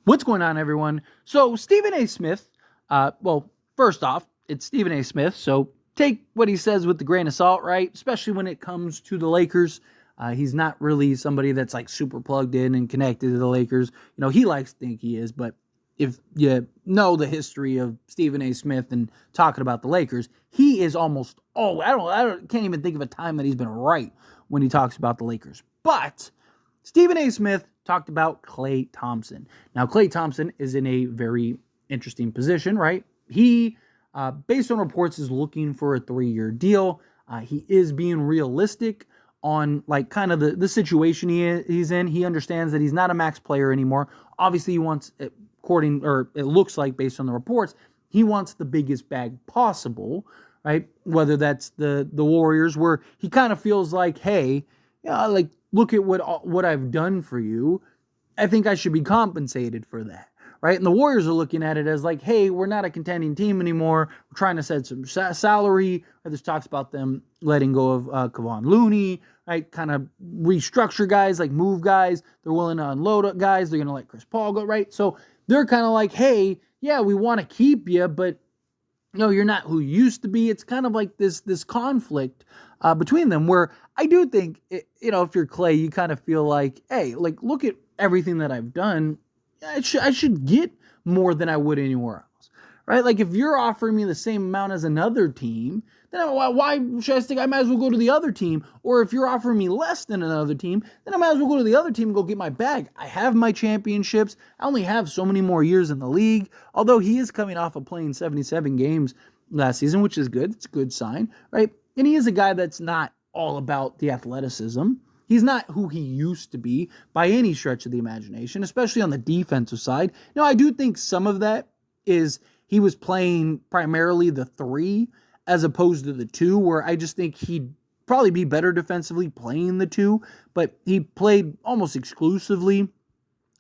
What's going on, everyone? So, Stephen A. Smith, first off, it's Stephen A. Smith, so take what he says with a grain of salt, right? Especially when it comes to the Lakers. He's not really somebody that's like super plugged in and connected to the Lakers. He likes to think he is, but if you know the history of Stephen A. Smith and talking about the Lakers, he is almost all. Can't even think of a time that he's been right when he talks about the Lakers. But Stephen A. Smith talked about Klay Thompson. Now, Klay Thompson is in a very interesting position, right? He, based on reports, is looking for a 3-year deal. He is being realistic on like kind of the situation he's in. He understands that he's not a max player anymore. Obviously, he wants, it looks like based on the reports, he wants the biggest bag possible, right? Whether that's the Warriors, where he kind of feels like, hey, look at what I've done for you. I think I should be compensated for that, right? And the Warriors are looking at it as like, hey, we're not a contending team anymore. We're trying to set some salary. There's talks about them letting go of Kevon Looney, right? Kind of restructure guys, like move guys. They're willing to unload guys. They're going to let Chris Paul go, right? So they're kind of like, hey, yeah, we want to keep you, but no, you're not who you used to be. It's kind of like this conflict between them, where I do think, if you're Klay, you kind of feel like, hey, like, look at everything that I've done. I should get more than I would anywhere else, right? Like, if you're offering me the same amount as another team, then why should I stick? I might as well go to the other team. Or if you're offering me less than another team, then I might as well go to the other team and go get my bag. I have my championships. I only have so many more years in the league. Although he is coming off of playing 77 games last season, which is good. It's a good sign, right? And he is a guy that's not all about the athleticism. He's not who he used to be by any stretch of the imagination, especially on the defensive side. Now, I do think some of that is he was playing primarily the 3 as opposed to the 2, where I just think he'd probably be better defensively playing the 2, but he played almost exclusively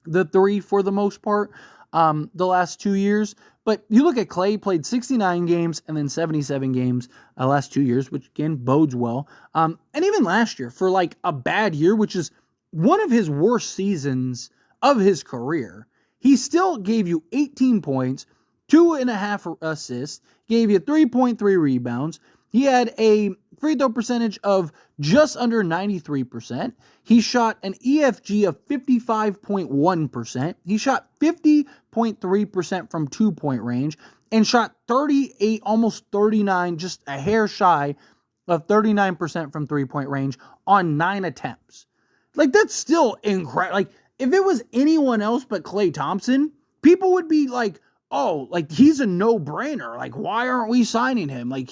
the 3 for the most part the last 2 years. But you look at Klay, played 69 games and then 77 games last 2 years, which again bodes well. And even last year, for like a bad year, which is one of his worst seasons of his career, he still gave you 18 points, 2.5 assists, gave you 3.3 rebounds. He had a free throw percentage of just under 93%. He shot an EFG of 55.1%. He shot 50.3% from 2-point range and shot 38, almost 39, just a hair shy of 39% from 3-point range on 9 attempts. Like, that's still incredible. Like, if it was anyone else but Klay Thompson, people would be like, oh, like, he's a no-brainer. Like, why aren't we signing him? Like,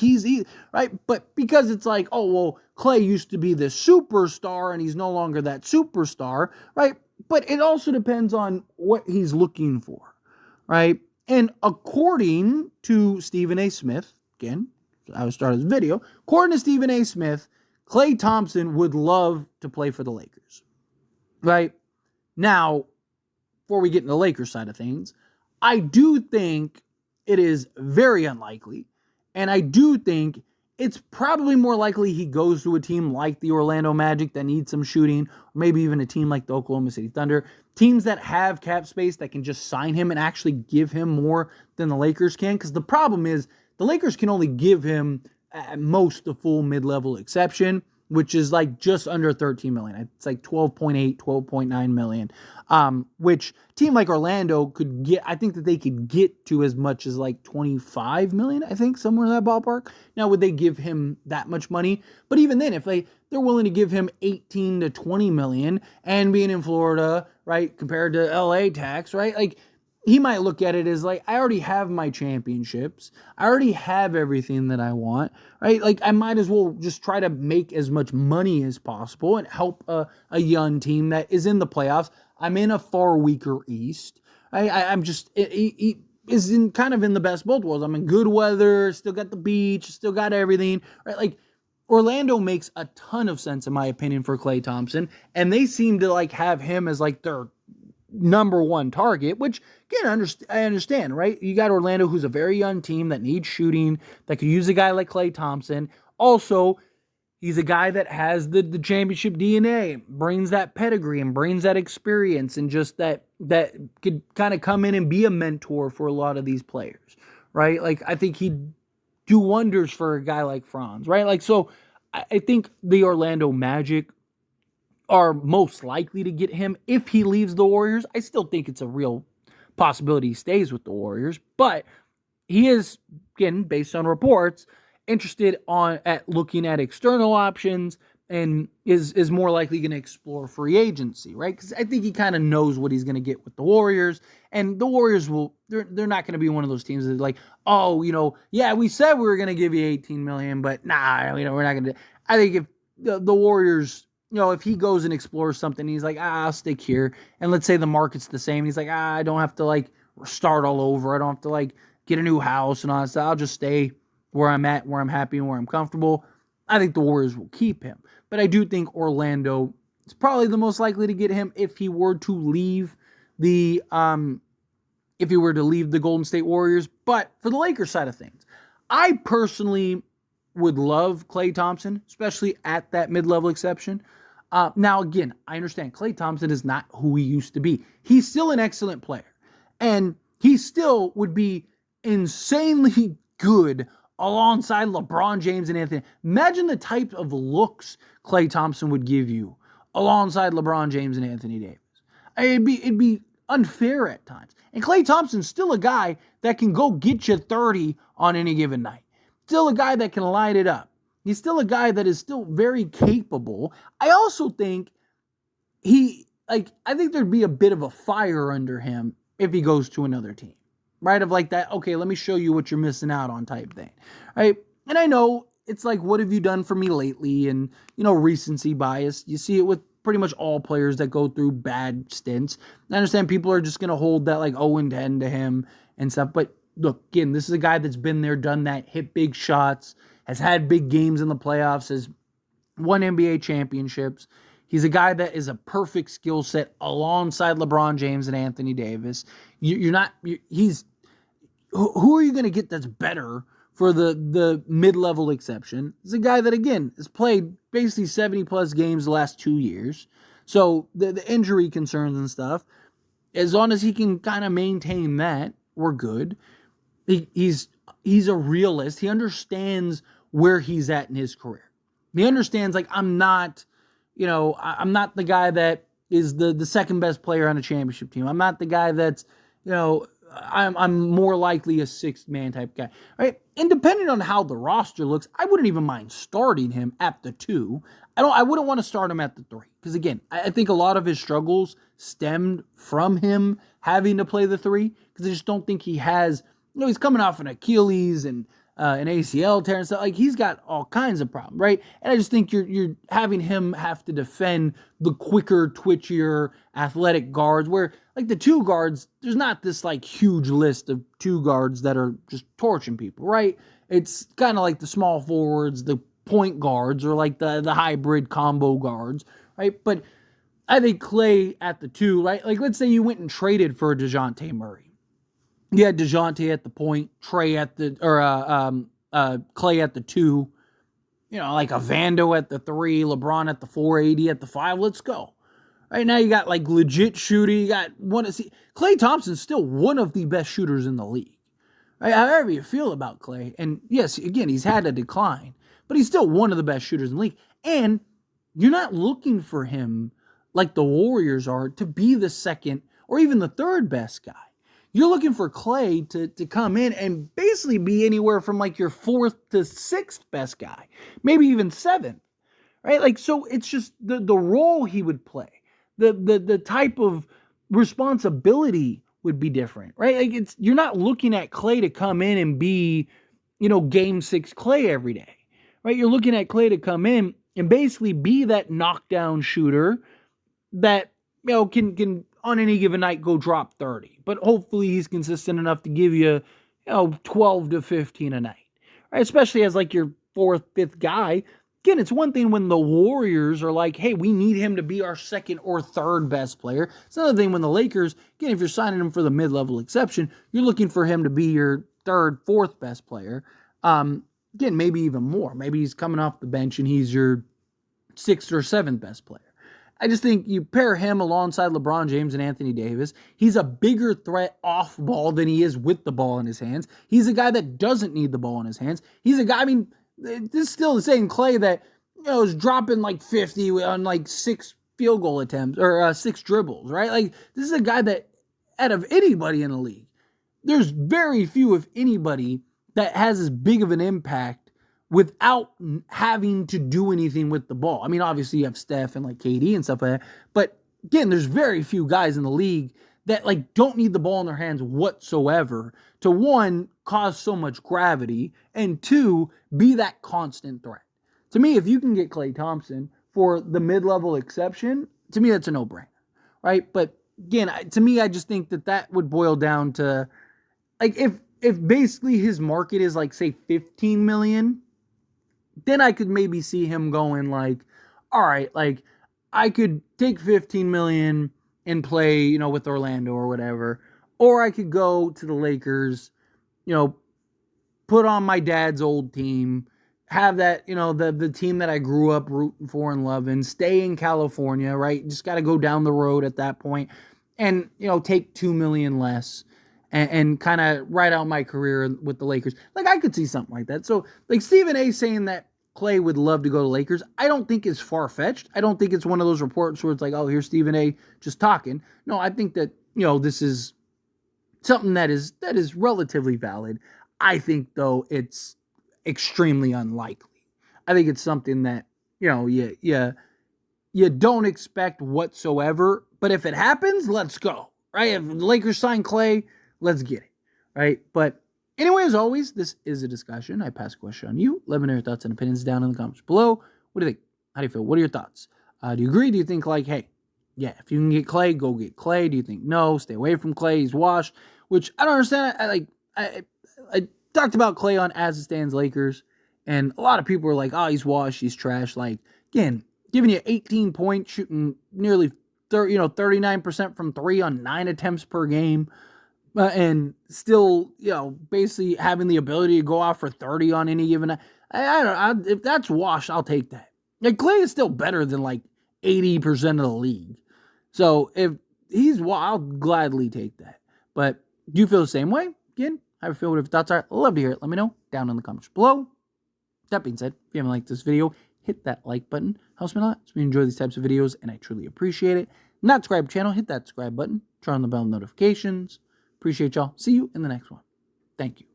right? But because it's like, oh, well, Klay used to be this superstar and he's no longer that superstar, right? But it also depends on what he's looking for, right? And according to Stephen A. Smith, again, I would start this video, according to Stephen A. Smith, Klay Thompson would love to play for the Lakers, right? Now, before we get into the Lakers side of things, I do think it is very unlikely, and I do think it's probably more likely he goes to a team like the Orlando Magic that needs some shooting, or maybe even a team like the Oklahoma City Thunder, teams that have cap space that can just sign him and actually give him more than the Lakers can, because the problem is the Lakers can only give him at most the full mid-level exception, which is like just under 13 million. It's like 12.8, 12.9 million, which team like Orlando could get. I think that they could get to as much as like 25 million, I think, somewhere in that ballpark. Now, would they give him that much money? But even then, if they're willing to give him 18 to 20 million and being in Florida, right, compared to LA tax, right? Like, he might look at it as like, I already have my championships. I already have everything that I want, right? Like, I might as well just try to make as much money as possible and help a young team that is in the playoffs. I'm in a far weaker East. I'm just, it is in kind of in the best both worlds. I'm in good weather, still got the beach, still got everything, right? Like, Orlando makes a ton of sense, in my opinion, for Klay Thompson. And they seem to like have him as like their number one target, which again, I understand, right? You got Orlando, who's a very young team that needs shooting, that could use a guy like Klay Thompson. Also, He's a guy that has the championship DNA, brings that pedigree and brings that experience, and just that could kind of come in and be a mentor for a lot of these players, right? Like, I think he'd do wonders for a guy like Franz, right? Like, so I think the Orlando Magic are most likely to get him if he leaves the Warriors. I still think it's a real possibility he stays with the Warriors, but he is, again, based on reports, interested at looking at external options, and is more likely going to explore free agency, right? Because I think he kind of knows what he's going to get with the Warriors, and the Warriors they're not going to be one of those teams that like, oh, yeah, we said we were going to give you $18 million, but nah, we're not going to. I think if the Warriors, if he goes and explores something, he's like, I'll stick here, and let's say the market's the same, and he's like, I don't have to like start all over, I don't have to like get a new house and all that stuff. I'll just stay where I'm at, where I'm happy, and where I'm comfortable. I think the Warriors will keep him. But I do think Orlando is probably the most likely to get him if he were to leave the Golden State Warriors. But for the Lakers side of things, I personally would love Klay Thompson, especially at that mid-level exception. Now, again, I understand Klay Thompson is not who he used to be. He's still an excellent player. And he still would be insanely good alongside LeBron James and Anthony. Imagine the type of looks Klay Thompson would give you alongside LeBron James and Anthony Davis. It'd be unfair at times. And Klay Thompson's still a guy that can go get you 30 on any given night. Still a guy that can light it up. He's still a guy that is still very capable. I also think I think there'd be a bit of a fire under him if he goes to another team. Right? Of like that, okay, let me show you what you're missing out on type thing. Right? And I know it's like, what have you done for me lately? And, recency bias. You see it with pretty much all players that go through bad stints. I understand people are just going to hold that like 0-10 to him and stuff. But look, again, this is a guy that's been there, done that, hit big shots, has had big games in the playoffs, has won NBA championships. He's a guy that is a perfect skill set alongside LeBron James and Anthony Davis. Who are you going to get that's better for the mid-level exception? He's a guy that, again, has played basically 70-plus games the last 2 years. So the injury concerns and stuff, as long as he can kind of maintain that, we're good. He's a realist. He understands where he's at in his career. He understands, like, I'm not the guy that is the second best player on a championship team. I'm not the guy that's, I'm more likely a sixth man type guy, right? And depending on how the roster looks, I wouldn't even mind starting him at the 2. I wouldn't want to start him at the 3 because, again, I think a lot of his struggles stemmed from him having to play the 3 because I just don't think he has. He's coming off an Achilles and an ACL tear and stuff. Like, he's got all kinds of problems, right? And I just think you're having him have to defend the quicker, twitchier, athletic guards, where, like, the 2 guards, there's not this, like, huge list of 2 guards that are just torching people, right? It's kind of like the small forwards, the point guards, or like the hybrid combo guards, right? But I think Klay at the 2, right? Like, let's say you went and traded for DeJounte Murray. You had DeJounte at the point, Klay at the 2, like a Vando at the 3, LeBron at the 4, AD at the 5. Let's go. Right now you got like legit shooting. You got Klay Thompson's still one of the best shooters in the league. Right? However you feel about Klay, and yes, again, he's had a decline, but he's still one of the best shooters in the league. And you're not looking for him like the Warriors are to be the second or even the third best guy. You're looking for Klay to come in and basically be anywhere from like your 4th to 6th best guy, maybe even 7th, right? Like, so it's just the role he would play, the type of responsibility would be different, right? Like, you're not looking at Klay to come in and be, game 6 Klay every day, right? You're looking at Klay to come in and basically be that knockdown shooter that, can on any given night go drop 30. But hopefully he's consistent enough to give you, 12 to 15 a night. Right? Especially as like your 4th, 5th guy. Again, it's one thing when the Warriors are like, hey, we need him to be our 2nd or 3rd best player. It's another thing when the Lakers, again, if you're signing him for the mid-level exception, you're looking for him to be your 3rd, 4th best player. again, maybe even more. Maybe he's coming off the bench and he's your 6th or 7th best player. I just think you pair him alongside LeBron James and Anthony Davis. He's a bigger threat off ball than he is with the ball in his hands. He's a guy that doesn't need the ball in his hands. He's a guy, I mean, this is still the same Klay that, is dropping like 50 on like 6 field goal attempts or 6 dribbles, right? Like, this is a guy that, out of anybody in the league, there's very few, if anybody, that has as big of an impact without having to do anything with the ball. I mean, obviously you have Steph and like KD and stuff like that, but again, there's very few guys in the league that like don't need the ball in their hands whatsoever to, one, cause so much gravity, and 2, be that constant threat. To me, if you can get Klay Thompson for the mid-level exception, to me that's a no-brainer, right? But again, to me, I just think that would boil down to, like, if basically his market is like, say, 15 million, then I could maybe see him going like, all right, like, I could take 15 million and play, with Orlando or whatever. Or I could go to the Lakers, put on my dad's old team, have that, the team that I grew up rooting for and loving, stay in California, right? Just got to go down the road at that point and, take 2 million less and kind of ride out my career with the Lakers. Like, I could see something like that. So, like, Stephen A. saying that Klay would love to go to Lakers, I don't think is far-fetched. I don't think it's one of those reports where it's like, oh, here's Stephen A. just talking. No, I think that, this is something that is relatively valid. I think, though, it's extremely unlikely. I think it's something that, you don't expect whatsoever. But if it happens, let's go, right? If the Lakers sign Klay, let's get it, right? But anyway, as always, this is a discussion. I pass a question on you. Let me know your thoughts and opinions down in the comments below. What do you think? How do you feel? What are your thoughts? Do you agree? Do you think, like, hey, yeah, if you can get Klay, go get Klay? Do you think, no, stay away from Klay, he's washed? Which I don't understand. I talked about Klay on As It Stands Lakers, and a lot of people were like, oh, he's washed, he's trash. Like, again, giving you 18 points, shooting nearly 39% from 3 on 9 attempts per game. And still, basically having the ability to go out for 30 on any given night. I don't know. If that's washed, I'll take that. Like, Klay is still better than like 80% of the league. So if he's I'll gladly take that. But do you feel the same way? Again, how do you feel? What your thoughts are? I'd love to hear it. Let me know down in the comments below. That being said, if you haven't liked this video, hit that like button. Helps me a lot. So we enjoy these types of videos, and I truly appreciate it. Not subscribe to the channel, hit that subscribe button. Turn on the bell notifications. Appreciate y'all. See you in the next one. Thank you.